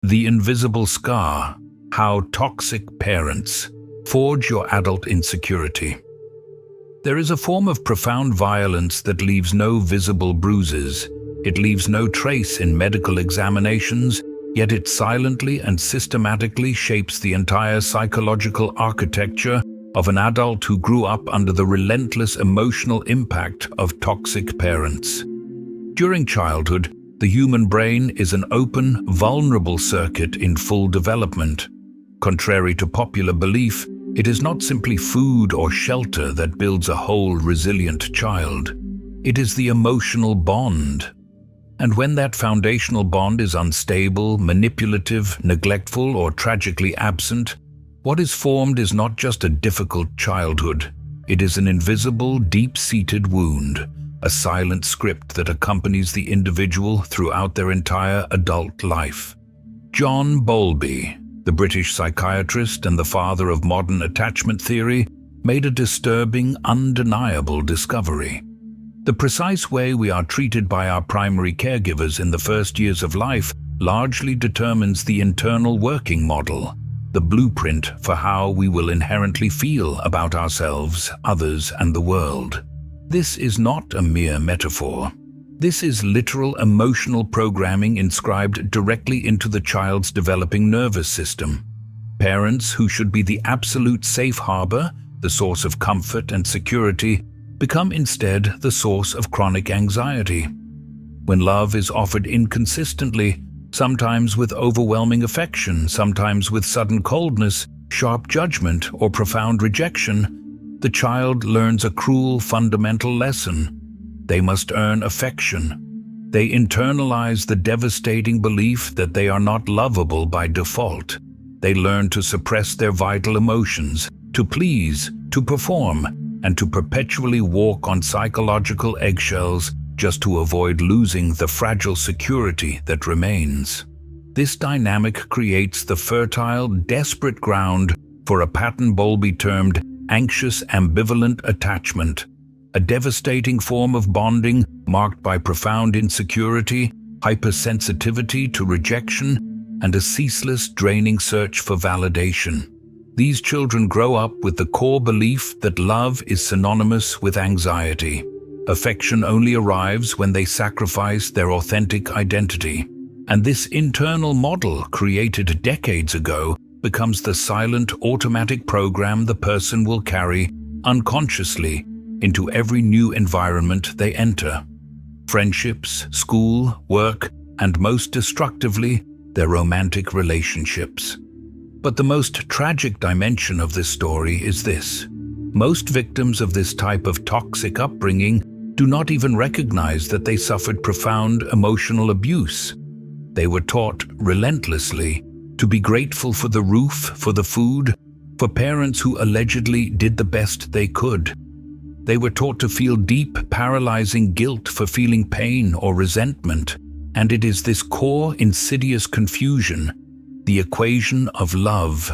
The Invisible Scar: How Toxic Parents Forge Your Adult Insecurity. There is a form of profound violence that leaves no visible bruises. It leaves no trace in medical examinations, yet it silently and systematically shapes the entire psychological architecture of an adult who grew up under the relentless emotional impact of toxic parents. During childhood, the human brain is an open, vulnerable circuit in full development. Contrary to popular belief, it is not simply food or shelter that builds a whole, resilient child. It is the emotional bond. And when that foundational bond is unstable, manipulative, neglectful, or tragically absent, what is formed is not just a difficult childhood. It is an invisible, deep-seated wound, a silent script that accompanies the individual throughout their entire adult life. John Bowlby, the British psychiatrist and the father of modern attachment theory, made a disturbing, undeniable discovery. The precise way we are treated by our primary caregivers in the first years of life largely determines the internal working model, the blueprint for how we will inherently feel about ourselves, others, and the world. This is not a mere metaphor. This is literal emotional programming inscribed directly into the child's developing nervous system. Parents who should be the absolute safe harbor, the source of comfort and security, become instead the source of chronic anxiety. When love is offered inconsistently, sometimes with overwhelming affection, sometimes with sudden coldness, sharp judgment, or profound rejection, the child learns a cruel fundamental lesson. They must earn affection. They internalize the devastating belief that they are not lovable by default. They learn to suppress their vital emotions, to please, to perform, and to perpetually walk on psychological eggshells just to avoid losing the fragile security that remains. This dynamic creates the fertile, desperate ground for a pattern Bowlby termed anxious ambivalent attachment, a devastating form of bonding marked by profound insecurity, hypersensitivity to rejection, and a ceaseless, draining search for validation. These children grow up with the core belief that love is synonymous with anxiety. Affection only arrives when they sacrifice their authentic identity. And this internal model, created decades ago, becomes the silent, automatic program the person will carry unconsciously into every new environment they enter. Friendships, school, work, and most destructively, their romantic relationships. But the most tragic dimension of this story is this: most victims of this type of toxic upbringing do not even recognize that they suffered profound emotional abuse. They were taught relentlessly to be grateful for the roof, for the food, for parents who allegedly did the best they could. They were taught to feel deep, paralyzing guilt for feeling pain or resentment, and it is this core, insidious confusion, the equation of love,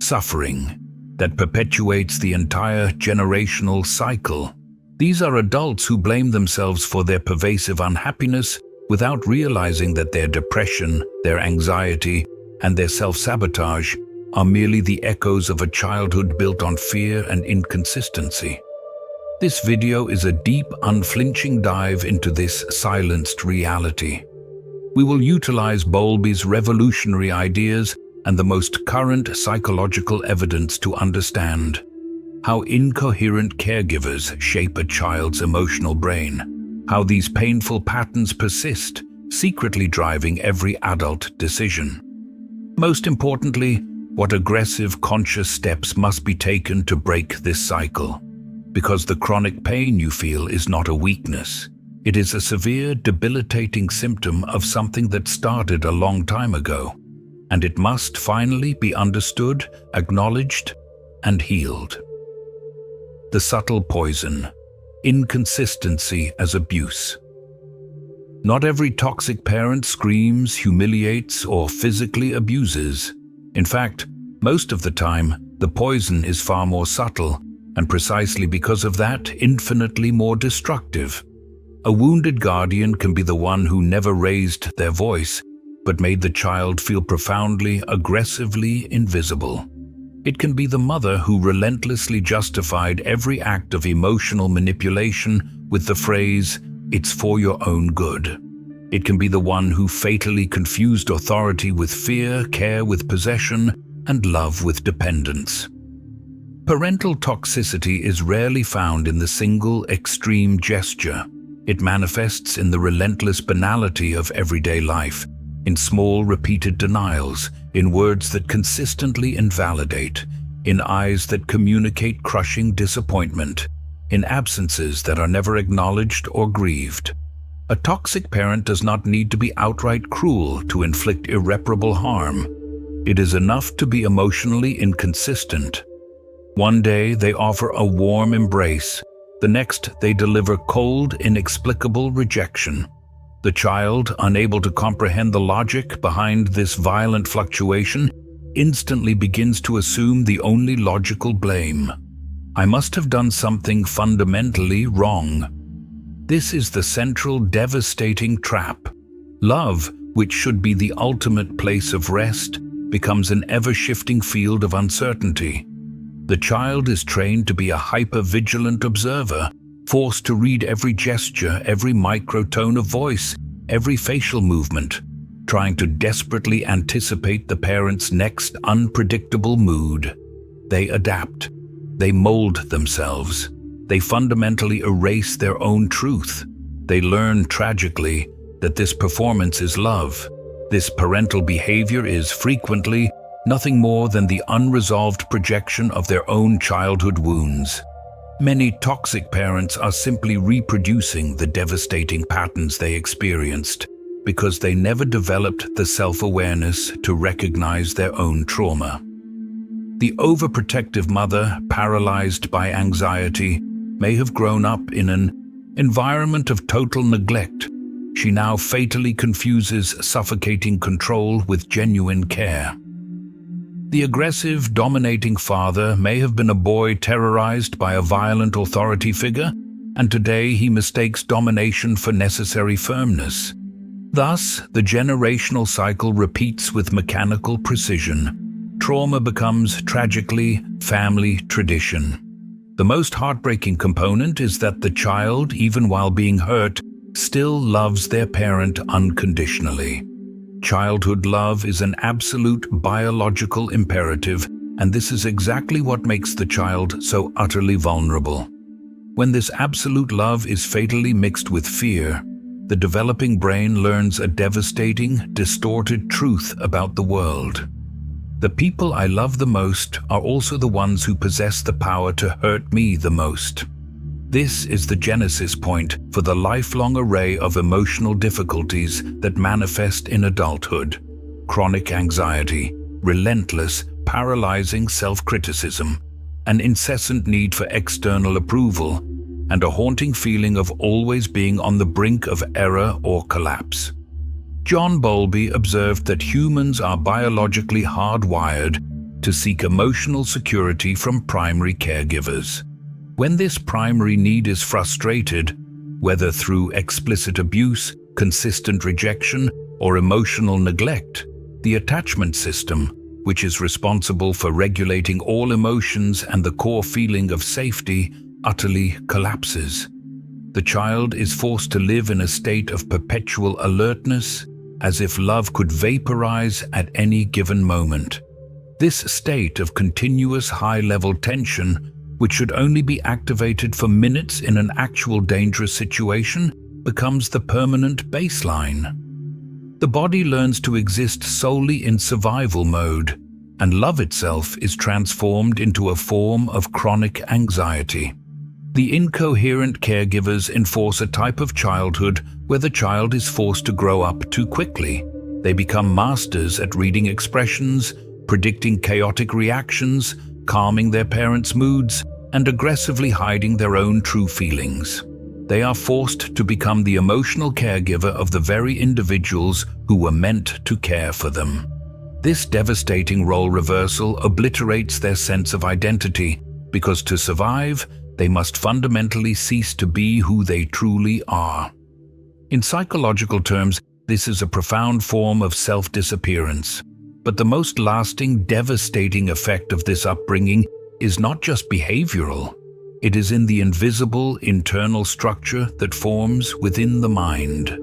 suffering, that perpetuates the entire generational cycle. These are adults who blame themselves for their pervasive unhappiness without realizing that their depression, their anxiety, and their self-sabotage are merely the echoes of a childhood built on fear and inconsistency. This video is a deep, unflinching dive into this silenced reality. We will utilize Bowlby's revolutionary ideas and the most current psychological evidence to understand how incoherent caregivers shape a child's emotional brain, how these painful patterns persist, secretly driving every adult decision. Most importantly, what aggressive, conscious steps must be taken to break this cycle. Because the chronic pain you feel is not a weakness. It is a severe, debilitating symptom of something that started a long time ago, and it must finally be understood, acknowledged, and healed. The subtle poison: inconsistency as abuse. Not every toxic parent screams, humiliates, or physically abuses. In fact, most of the time, the poison is far more subtle, and precisely because of that, infinitely more destructive. A wounded guardian can be the one who never raised their voice, but made the child feel profoundly, aggressively invisible. It can be the mother who relentlessly justified every act of emotional manipulation with the phrase, "It's for your own good." It can be the one who fatally confused authority with fear, care with possession, and love with dependence. Parental toxicity is rarely found in the single extreme gesture. It manifests in the relentless banality of everyday life, in small repeated denials, in words that consistently invalidate, in eyes that communicate crushing disappointment, in absences that are never acknowledged or grieved. A toxic parent does not need to be outright cruel to inflict irreparable harm. It is enough to be emotionally inconsistent. One day they offer a warm embrace, the next they deliver cold, inexplicable rejection. The child, unable to comprehend the logic behind this violent fluctuation, instantly begins to assume the only logical blame. I must have done something fundamentally wrong. This is the central devastating trap. Love, which should be the ultimate place of rest, becomes an ever-shifting field of uncertainty. The child is trained to be a hyper-vigilant observer, forced to read every gesture, every microtone of voice, every facial movement, trying to desperately anticipate the parent's next unpredictable mood. They adapt. They mold themselves. They fundamentally erase their own truth. They learn, tragically, that this performance is love. This parental behavior is frequently nothing more than the unresolved projection of their own childhood wounds. Many toxic parents are simply reproducing the devastating patterns they experienced because they never developed the self-awareness to recognize their own trauma. The overprotective mother, paralyzed by anxiety, may have grown up in an environment of total neglect. She now fatally confuses suffocating control with genuine care. The aggressive, dominating father may have been a boy terrorized by a violent authority figure, and today he mistakes domination for necessary firmness. Thus, the generational cycle repeats with mechanical precision. Trauma becomes, tragically, family tradition. The most heartbreaking component is that the child, even while being hurt, still loves their parent unconditionally. Childhood love is an absolute biological imperative, and this is exactly what makes the child so utterly vulnerable. When this absolute love is fatally mixed with fear, the developing brain learns a devastating, distorted truth about the world. The people I love the most are also the ones who possess the power to hurt me the most. This is the genesis point for the lifelong array of emotional difficulties that manifest in adulthood: chronic anxiety, relentless, paralyzing self-criticism, an incessant need for external approval, and a haunting feeling of always being on the brink of error or collapse. John Bowlby observed that humans are biologically hardwired to seek emotional security from primary caregivers. When this primary need is frustrated, whether through explicit abuse, consistent rejection, or emotional neglect, the attachment system, which is responsible for regulating all emotions and the core feeling of safety, utterly collapses. The child is forced to live in a state of perpetual alertness, as if love could vaporize at any given moment. This state of continuous high-level tension, which should only be activated for minutes in an actual dangerous situation, becomes the permanent baseline. The body learns to exist solely in survival mode, and love itself is transformed into a form of chronic anxiety. The incoherent caregivers enforce a type of childhood where the child is forced to grow up too quickly. They become masters at reading expressions, predicting chaotic reactions, calming their parents' moods, and aggressively hiding their own true feelings. They are forced to become the emotional caregiver of the very individuals who were meant to care for them. This devastating role reversal obliterates their sense of identity, because to survive, they must fundamentally cease to be who they truly are. In psychological terms, This is a profound form of self-disappearance. But the most lasting, devastating effect of this upbringing is not just behavioral. It is in the invisible internal structure that forms within the mind.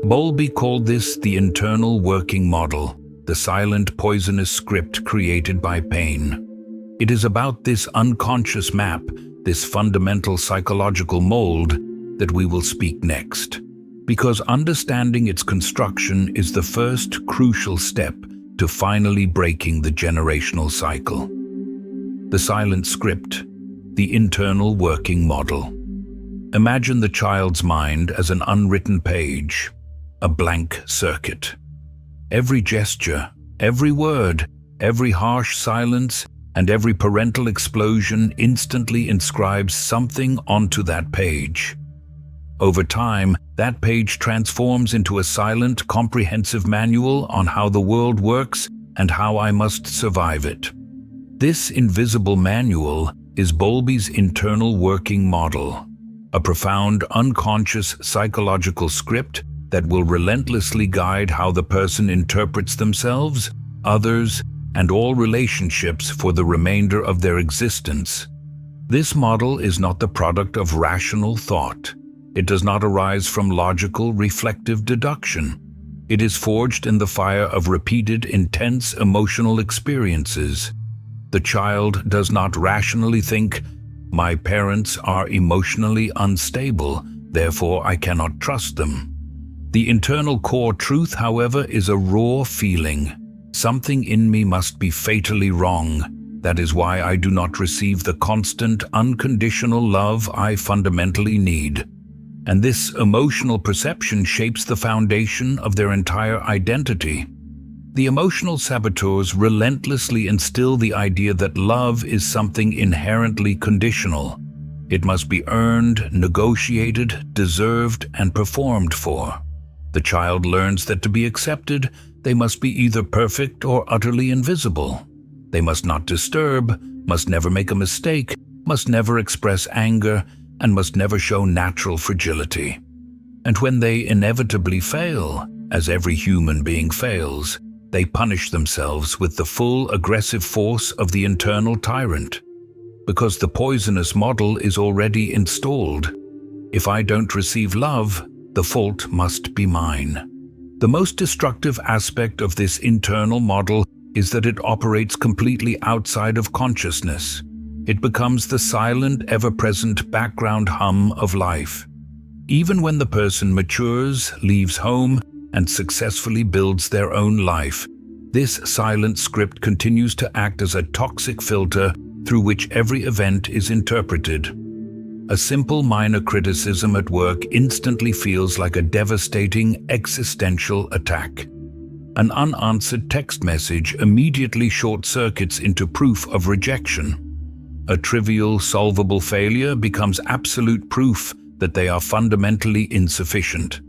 Bowlby called this the internal working model, the silent poisonous script created by pain. It is about this unconscious map, this fundamental psychological mold, that we will speak next. Because understanding its construction is the first crucial step to finally breaking the generational cycle. The silent script, the internal working model. Imagine the child's mind as an unwritten page, a blank circuit. Every gesture, every word, every harsh silence, and every parental explosion instantly inscribes something onto that page. Over time, that page transforms into a silent, comprehensive manual on how the world works and how I must survive it. This invisible manual is Bowlby's internal working model, a profound, unconscious psychological script that will relentlessly guide how the person interprets themselves, others, and all relationships for the remainder of their existence. This model is not the product of rational thought. It does not arise from logical, reflective deduction. It is forged in the fire of repeated, intense emotional experiences. The child does not rationally think, "My parents are emotionally unstable, therefore I cannot trust them." The internal core truth, however, is a raw feeling. Something in me must be fatally wrong. That is why I do not receive the constant, unconditional love I fundamentally need. And this emotional perception shapes the foundation of their entire identity. The emotional saboteurs relentlessly instill the idea that love is something inherently conditional. It must be earned, negotiated, deserved, and performed for. The child learns that to be accepted, they must be either perfect or utterly invisible. They must not disturb, must never make a mistake, must never express anger, and must never show natural fragility. And when they inevitably fail, as every human being fails, they punish themselves with the full aggressive force of the internal tyrant. Because the poisonous model is already installed. If I don't receive love, the fault must be mine. The most destructive aspect of this internal model is that it operates completely outside of consciousness. It becomes the silent, ever-present background hum of life. Even when the person matures, leaves home, and successfully builds their own life, this silent script continues to act as a toxic filter through which every event is interpreted. A simple minor criticism at work instantly feels like a devastating existential attack. An unanswered text message immediately short-circuits into proof of rejection. A trivial, solvable failure becomes absolute proof that they are fundamentally insufficient.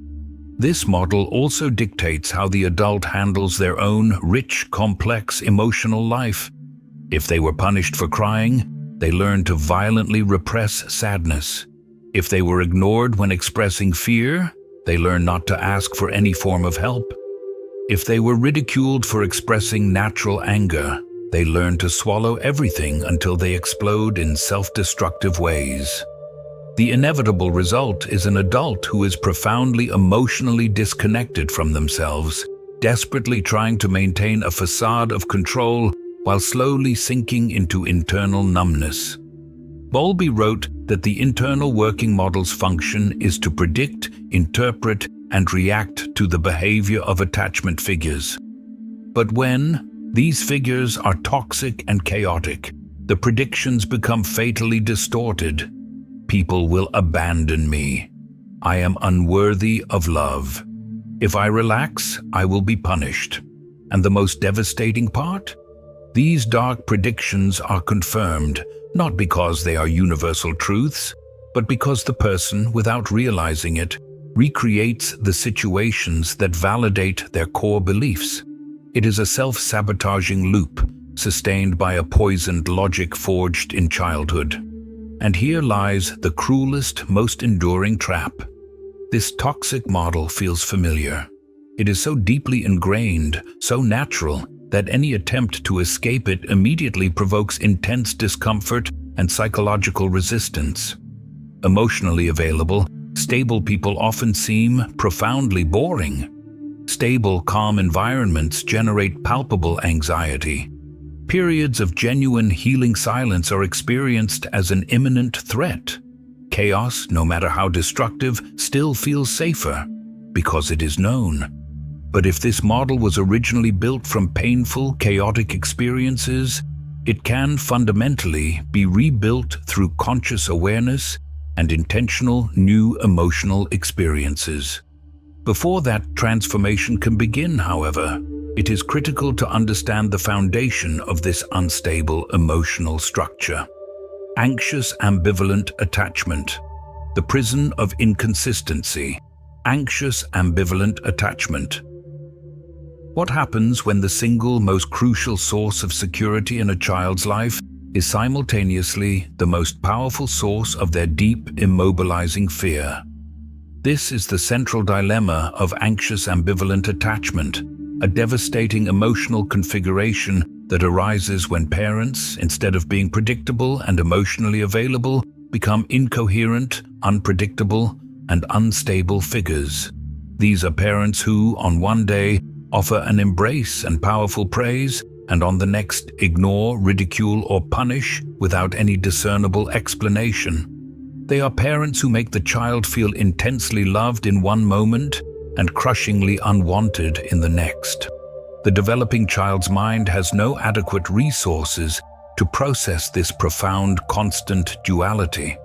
This model also dictates how the adult handles their own rich, complex emotional life. If they were punished for crying, they learn to violently repress sadness. If they were ignored when expressing fear, they learn not to ask for any form of help. If they were ridiculed for expressing natural anger, they learn to swallow everything until they explode in self-destructive ways. The inevitable result is an adult who is profoundly emotionally disconnected from themselves, desperately trying to maintain a facade of control while slowly sinking into internal numbness. Bowlby wrote that the internal working model's function is to predict, interpret, and react to the behavior of attachment figures. But when these figures are toxic and chaotic, the predictions become fatally distorted. People will abandon me. I am unworthy of love. If I relax, I will be punished. And the most devastating part? These dark predictions are confirmed, not because they are universal truths, but because the person, without realizing it, recreates the situations that validate their core beliefs. It is a self-sabotaging loop, sustained by a poisoned logic forged in childhood. And here lies the cruelest, most enduring trap. This toxic model feels familiar. It is so deeply ingrained, so natural, that any attempt to escape it immediately provokes intense discomfort and psychological resistance. Emotionally available, stable people often seem profoundly boring. Stable, calm environments generate palpable anxiety. Periods of genuine healing silence are experienced as an imminent threat. Chaos, no matter how destructive, still feels safer because it is known. But if this model was originally built from painful, chaotic experiences, it can fundamentally be rebuilt through conscious awareness and intentional new emotional experiences. Before that transformation can begin, however, it is critical to understand the foundation of this unstable emotional structure. Anxious ambivalent attachment, the prison of inconsistency. Anxious ambivalent attachment. What happens when the single most crucial source of security in a child's life is simultaneously the most powerful source of their deep, immobilizing fear? This is the central dilemma of anxious ambivalent attachment, a devastating emotional configuration that arises when parents, instead of being predictable and emotionally available, become incoherent, unpredictable, and unstable figures. These are parents who, on one day, offer an embrace and powerful praise, and on the next ignore, ridicule, or punish without any discernible explanation. They are parents who make the child feel intensely loved in one moment and crushingly unwanted in the next. The developing child's mind has no adequate resources to process this profound, constant duality.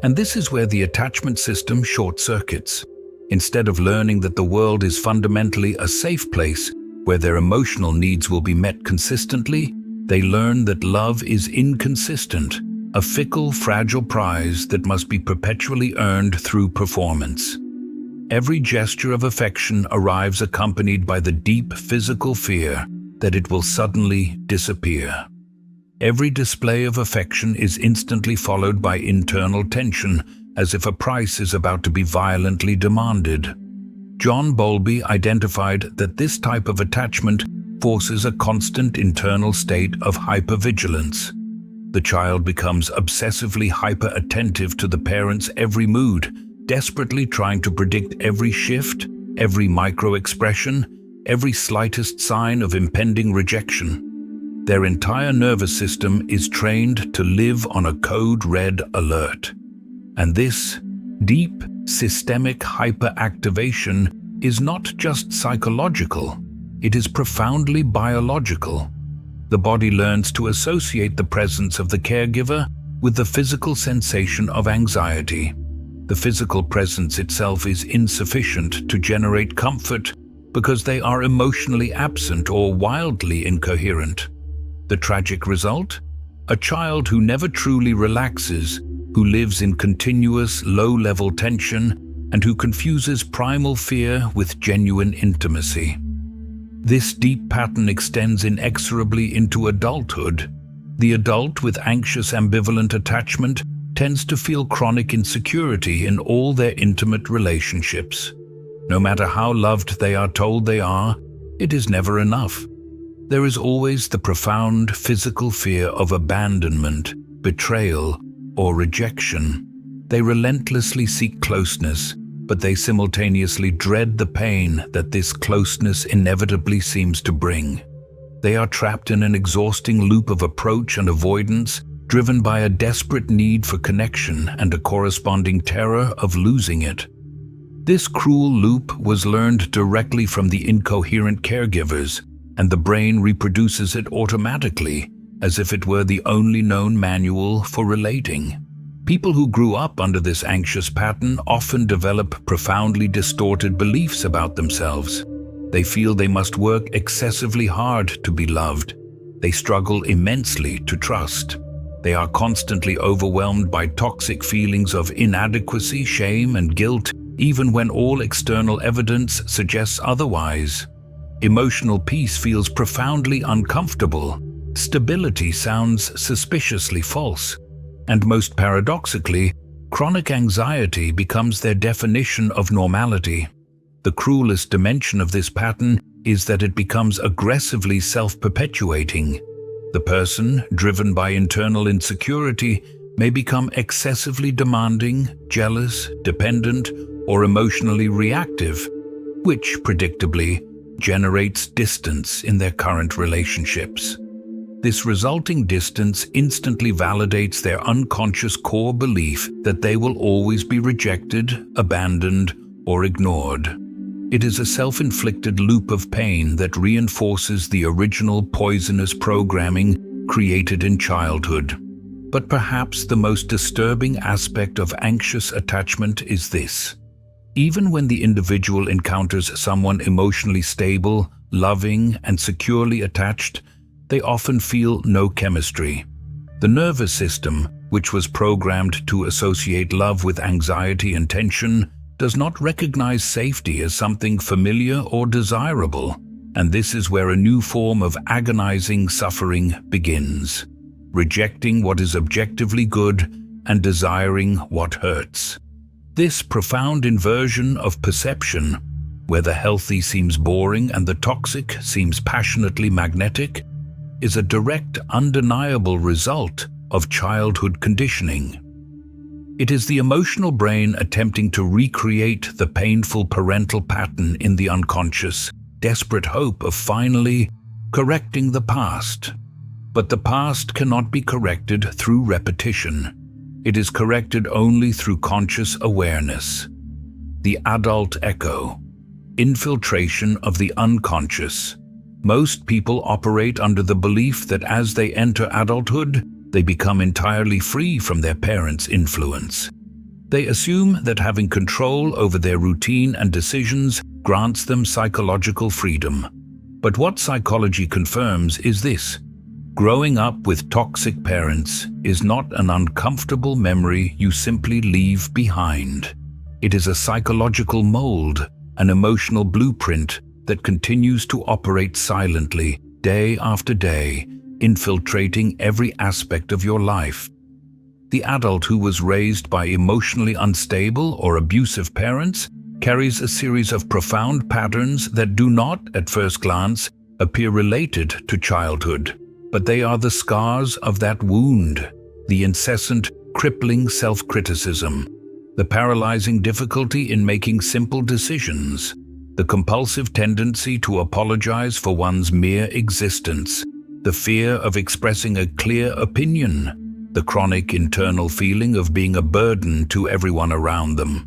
And this is where the attachment system short-circuits. Instead of learning that the world is fundamentally a safe place where their emotional needs will be met consistently, they learn that love is inconsistent, a fickle, fragile prize that must be perpetually earned through performance. Every gesture of affection arrives accompanied by the deep physical fear that it will suddenly disappear. Every display of affection is instantly followed by internal tension, as if a price is about to be violently demanded. John Bowlby identified that this type of attachment forces a constant internal state of hypervigilance. The child becomes obsessively hyper-attentive to the parent's every mood, desperately trying to predict every shift, every micro-expression, every slightest sign of impending rejection. Their entire nervous system is trained to live on a code red alert. And this deep, systemic hyperactivation is not just psychological, it is profoundly biological. The body learns to associate the presence of the caregiver with the physical sensation of anxiety. The physical presence itself is insufficient to generate comfort because they are emotionally absent or wildly incoherent. The tragic result? A child who never truly relaxes, who lives in continuous low-level tension, and who confuses primal fear with genuine intimacy. This deep pattern extends inexorably into adulthood. The adult with anxious ambivalent attachment tends to feel chronic insecurity in all their intimate relationships. No matter how loved they are told they are, it is never enough. There is always the profound physical fear of abandonment, betrayal, or rejection. They relentlessly seek closeness, but they simultaneously dread the pain that this closeness inevitably seems to bring. They are trapped in an exhausting loop of approach and avoidance, driven by a desperate need for connection and a corresponding terror of losing it. This cruel loop was learned directly from the incoherent caregivers, and the brain reproduces it automatically, as if it were the only known manual for relating. People who grew up under this anxious pattern often develop profoundly distorted beliefs about themselves. They feel they must work excessively hard to be loved. They struggle immensely to trust. They are constantly overwhelmed by toxic feelings of inadequacy, shame, and guilt, even when all external evidence suggests otherwise. Emotional peace feels profoundly uncomfortable. Stability sounds suspiciously false. And most paradoxically, chronic anxiety becomes their definition of normality. The cruelest dimension of this pattern is that it becomes aggressively self-perpetuating. The person, driven by internal insecurity, may become excessively demanding, jealous, dependent, or emotionally reactive, which, predictably, generates distance in their current relationships. This resulting distance instantly validates their unconscious core belief that they will always be rejected, abandoned, or ignored. It is a self-inflicted loop of pain that reinforces the original poisonous programming created in childhood. But perhaps the most disturbing aspect of anxious attachment is this. Even when the individual encounters someone emotionally stable, loving, and securely attached, they often feel no chemistry. The nervous system, which was programmed to associate love with anxiety and tension, does not recognize safety as something familiar or desirable, and this is where a new form of agonizing suffering begins, rejecting what is objectively good and desiring what hurts. This profound inversion of perception, where the healthy seems boring and the toxic seems passionately magnetic, is a direct, undeniable result of childhood conditioning. It is the emotional brain attempting to recreate the painful parental pattern in the unconscious, desperate hope of finally correcting the past. But the past cannot be corrected through repetition. It is corrected only through conscious awareness. The adult echo. Infiltration of the unconscious. Most people operate under the belief that as they enter adulthood, they become entirely free from their parents' influence. They assume that having control over their routine and decisions grants them psychological freedom. But what psychology confirms is this: growing up with toxic parents is not an uncomfortable memory you simply leave behind. It is a psychological mold, an emotional blueprint that continues to operate silently, day after day, infiltrating every aspect of your life. The adult who was raised by emotionally unstable or abusive parents carries a series of profound patterns that do not, at first glance, appear related to childhood. But they are the scars of that wound, the incessant, crippling self-criticism, the paralyzing difficulty in making simple decisions, the compulsive tendency to apologize for one's mere existence, the fear of expressing a clear opinion, the chronic internal feeling of being a burden to everyone around them.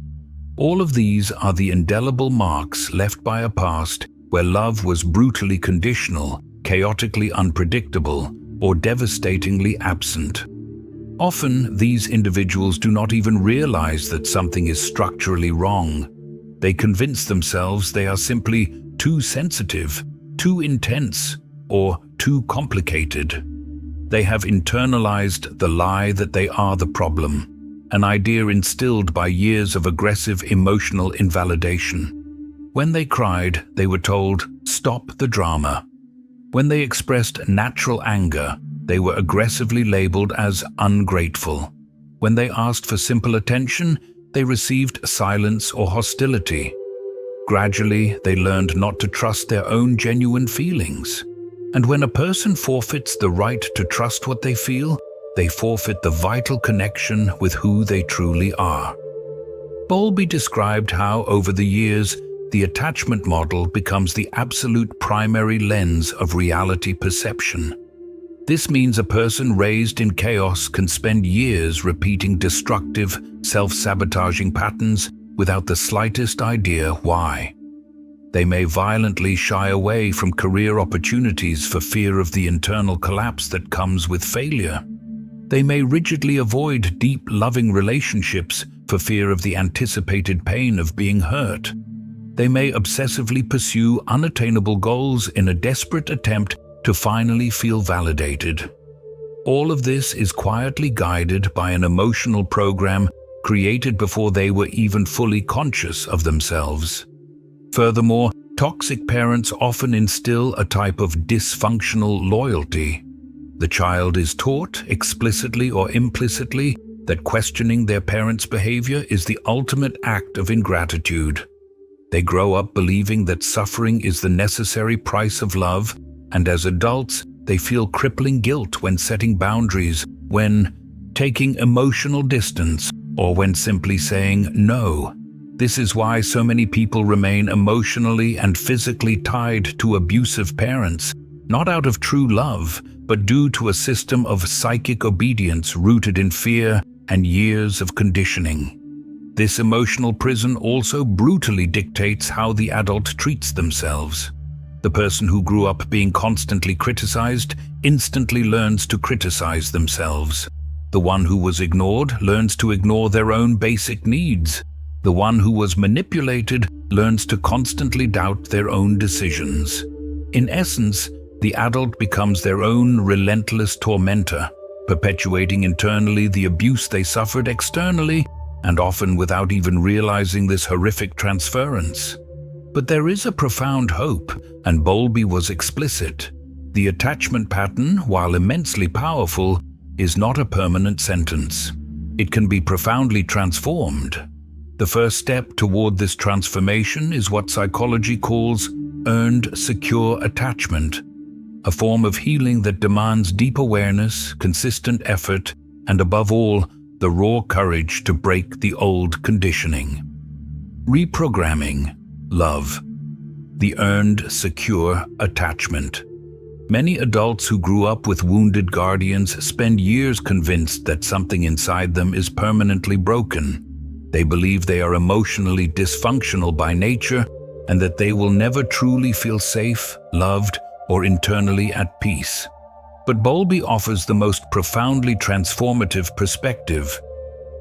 All of these are the indelible marks left by a past where love was brutally conditional, chaotically unpredictable, or devastatingly absent. Often, these individuals do not even realize that something is structurally wrong. They convince themselves they are simply too sensitive, too intense, or too complicated. They have internalized the lie that they are the problem, an idea instilled by years of aggressive emotional invalidation. When they cried, they were told, "Stop the drama." When they expressed natural anger, they were aggressively labeled as ungrateful. When they asked for simple attention, they received silence or hostility. Gradually, they learned not to trust their own genuine feelings. And when a person forfeits the right to trust what they feel, they forfeit the vital connection with who they truly are. Bowlby described how, over the years, the attachment model becomes the absolute primary lens of reality perception. This means a person raised in chaos can spend years repeating destructive, self-sabotaging patterns without the slightest idea why. They may violently shy away from career opportunities for fear of the internal collapse that comes with failure. They may rigidly avoid deep, loving relationships for fear of the anticipated pain of being hurt. They may obsessively pursue unattainable goals in a desperate attempt to finally feel validated. All of this is quietly guided by an emotional program created before they were even fully conscious of themselves. Furthermore, toxic parents often instill a type of dysfunctional loyalty. The child is taught, explicitly or implicitly, that questioning their parents' behavior is the ultimate act of ingratitude. They grow up believing that suffering is the necessary price of love, and as adults, they feel crippling guilt when setting boundaries, when taking emotional distance, or when simply saying no. This is why so many people remain emotionally and physically tied to abusive parents, not out of true love, but due to a system of psychic obedience rooted in fear and years of conditioning. This emotional prison also brutally dictates how the adult treats themselves. The person who grew up being constantly criticized instantly learns to criticize themselves. The one who was ignored learns to ignore their own basic needs. The one who was manipulated learns to constantly doubt their own decisions. In essence, the adult becomes their own relentless tormentor, perpetuating internally the abuse they suffered externally, and often without even realizing this horrific transference. But there is a profound hope, and Bowlby was explicit. The attachment pattern, while immensely powerful, is not a permanent sentence. It can be profoundly transformed. The first step toward this transformation is what psychology calls earned secure attachment, a form of healing that demands deep awareness, consistent effort, and above all, the raw courage to break the old conditioning. Reprogramming love. The earned secure attachment. Many adults who grew up with wounded guardians spend years convinced that something inside them is permanently broken. They believe they are emotionally dysfunctional by nature and that they will never truly feel safe, loved, or internally at peace. But Bowlby offers the most profoundly transformative perspective.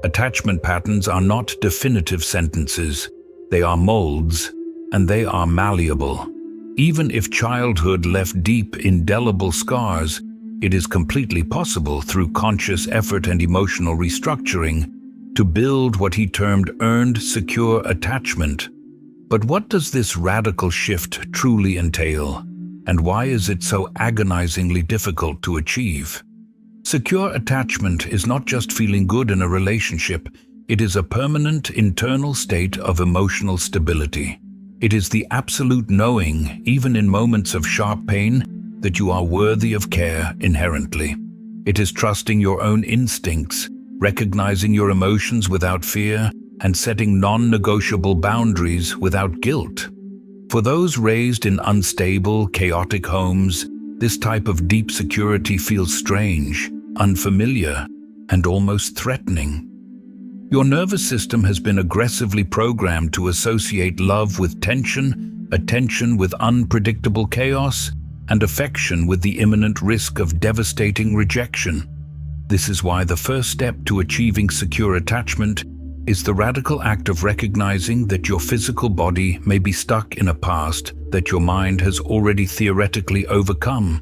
Attachment patterns are not definitive sentences. They are molds, and they are malleable. Even if childhood left deep, indelible scars, it is completely possible through conscious effort and emotional restructuring to build what he termed earned secure attachment. But what does this radical shift truly entail? And why is it so agonizingly difficult to achieve? Secure attachment is not just feeling good in a relationship, it is a permanent internal state of emotional stability. It is the absolute knowing, even in moments of sharp pain, that you are worthy of care inherently. It is trusting your own instincts, recognizing your emotions without fear, and setting non-negotiable boundaries without guilt. For those raised in unstable, chaotic homes, this type of deep security feels strange, unfamiliar, and almost threatening. Your nervous system has been aggressively programmed to associate love with tension, attention with unpredictable chaos, and affection with the imminent risk of devastating rejection. This is why the first step to achieving secure attachment is the radical act of recognizing that your physical body may be stuck in a past that your mind has already theoretically overcome.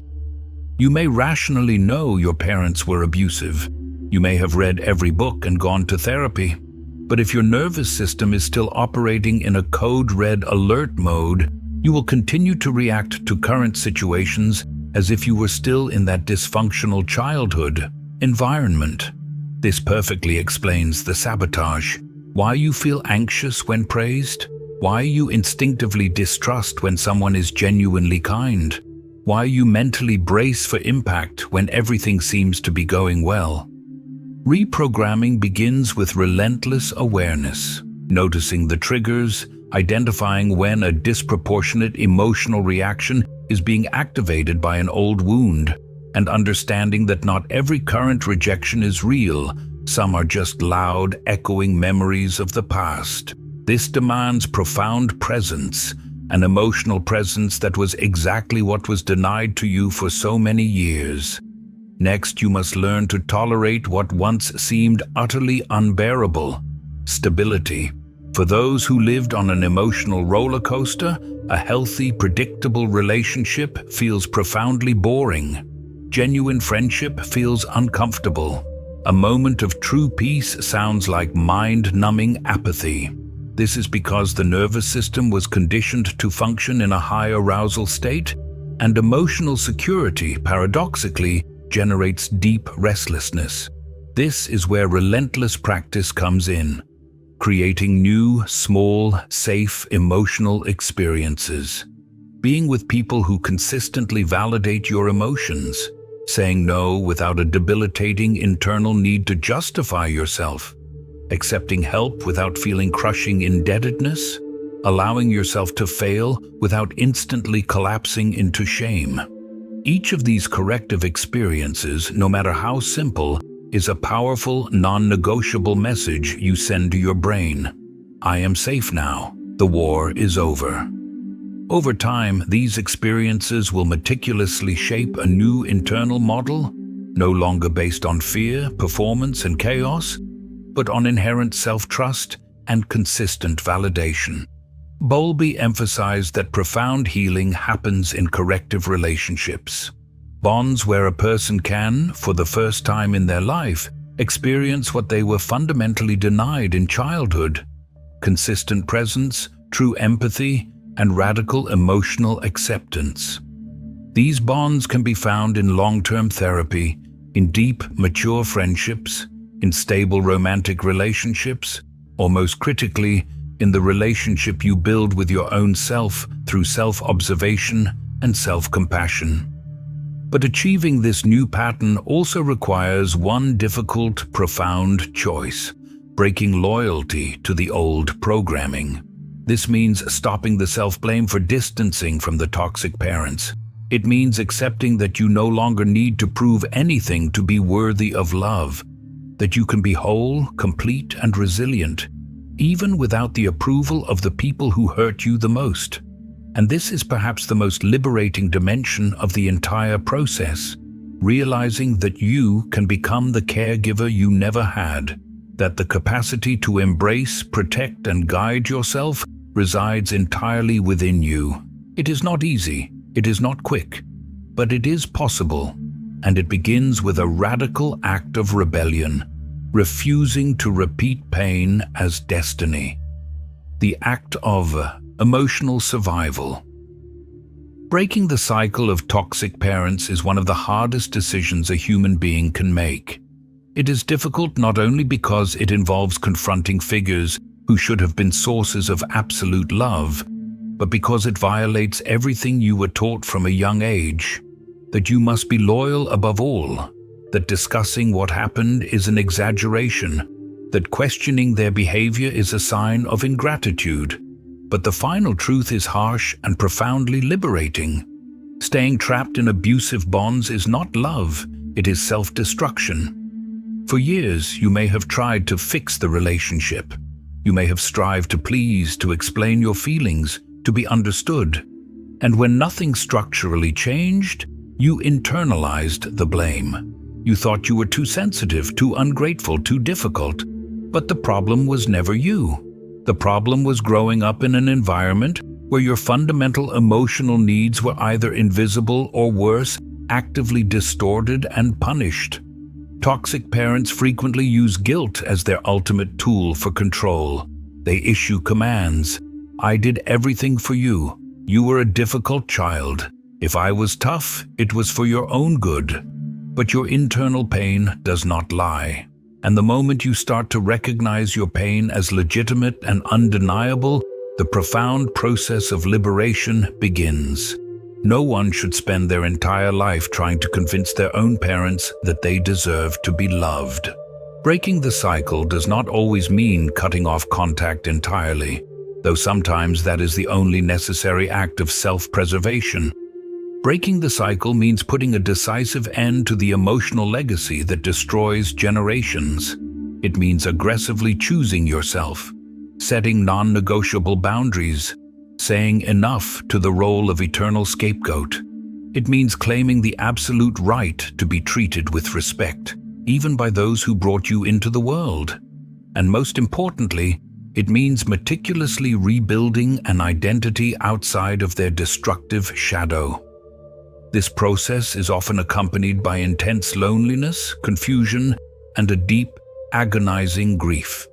You may rationally know your parents were abusive. You may have read every book and gone to therapy. But if your nervous system is still operating in a code red alert mode, you will continue to react to current situations as if you were still in that dysfunctional childhood environment. This perfectly explains the sabotage, why you feel anxious when praised, why you instinctively distrust when someone is genuinely kind, why you mentally brace for impact when everything seems to be going well. Reprogramming begins with relentless awareness, noticing the triggers, identifying when a disproportionate emotional reaction is being activated by an old wound, and understanding that not every current rejection is real. Some are just loud, echoing memories of the past. This demands profound presence, an emotional presence that was exactly what was denied to you for so many years. Next, you must learn to tolerate what once seemed utterly unbearable: stability. For those who lived on an emotional roller coaster, a healthy, predictable relationship feels profoundly boring. Genuine friendship feels uncomfortable. A moment of true peace sounds like mind-numbing apathy. This is because the nervous system was conditioned to function in a high arousal state, and emotional security, paradoxically, generates deep restlessness. This is where relentless practice comes in. creating new, small, safe, emotional experiences. Being with people who consistently validate your emotions, saying no without a debilitating internal need to justify yourself, accepting help without feeling crushing indebtedness, allowing yourself to fail without instantly collapsing into shame. Each of these corrective experiences, no matter how simple, is a powerful, non-negotiable message you send to your brain. I am safe now. The war is over. Over time, these experiences will meticulously shape a new internal model, no longer based on fear, performance, and chaos, but on inherent self-trust and consistent validation. Bowlby emphasized that profound healing happens in corrective relationships. Bonds where a person can, for the first time in their life, experience what they were fundamentally denied in childhood: consistent presence, true empathy, and radical emotional acceptance. These bonds can be found in long-term therapy, in deep, mature friendships, in stable romantic relationships, or most critically, in the relationship you build with your own self through self-observation and self-compassion. But achieving this new pattern also requires one difficult, profound choice: breaking loyalty to the old programming. This means stopping the self-blame for distancing from the toxic parents. It means accepting that you no longer need to prove anything to be worthy of love, that you can be whole, complete, and resilient, even without the approval of the people who hurt you the most. And this is perhaps the most liberating dimension of the entire process: realizing that you can become the caregiver you never had, that the capacity to embrace, protect, and guide yourself resides entirely within you. It is not easy, it is not quick, but it is possible, and it begins with a radical act of rebellion, refusing to repeat pain as destiny. The act of emotional survival. Breaking the cycle of toxic parents is one of the hardest decisions a human being can make. It is difficult not only because it involves confronting figures who should have been sources of absolute love, but because it violates everything you were taught from a young age: that you must be loyal above all, that discussing what happened is an exaggeration, that questioning their behavior is a sign of ingratitude. But the final truth is harsh and profoundly liberating. Staying trapped in abusive bonds is not love, it is self-destruction. For years, you may have tried to fix the relationship. You may have strived to please, to explain your feelings, to be understood. And when nothing structurally changed, you internalized the blame. You thought you were too sensitive, too ungrateful, too difficult. But the problem was never you. The problem was growing up in an environment where your fundamental emotional needs were either invisible or worse, actively distorted and punished. Toxic parents frequently use guilt as their ultimate tool for control. They issue commands. I did everything for you. You were a difficult child. If I was tough, it was for your own good. But your internal pain does not lie. And the moment you start to recognize your pain as legitimate and undeniable, the profound process of liberation begins. No one should spend their entire life trying to convince their own parents that they deserve to be loved. Breaking the cycle does not always mean cutting off contact entirely, though sometimes that is the only necessary act of self-preservation. Breaking the cycle means putting a decisive end to the emotional legacy that destroys generations. It means aggressively choosing yourself, setting non-negotiable boundaries, saying enough to the role of eternal scapegoat. It means claiming the absolute right to be treated with respect, even by those who brought you into the world. And most importantly, it means meticulously rebuilding an identity outside of their destructive shadow. This process is often accompanied by intense loneliness, confusion, and a deep, agonizing grief.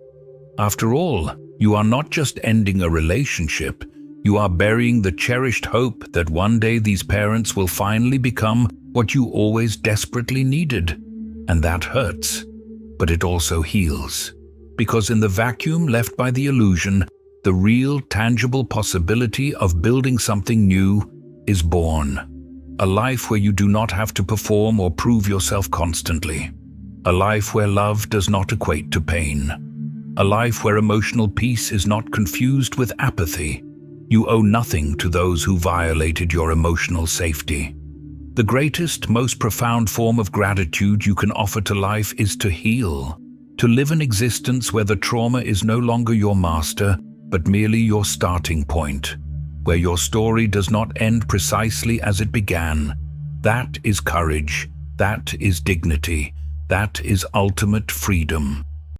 After all, you are not just ending a relationship, you are burying the cherished hope that one day these parents will finally become what you always desperately needed. And that hurts, but it also heals. because in the vacuum left by the illusion, the real, tangible possibility of building something new is born. A life where you do not have to perform or prove yourself constantly. A life where love does not equate to pain. A life where emotional peace is not confused with apathy. You owe nothing to those who violated your emotional safety. The greatest, most profound form of gratitude you can offer to life is to heal. To live an existence where the trauma is no longer your master, but merely your starting point. Where your story does not end precisely as it began. That is courage. That is dignity. That is ultimate freedom.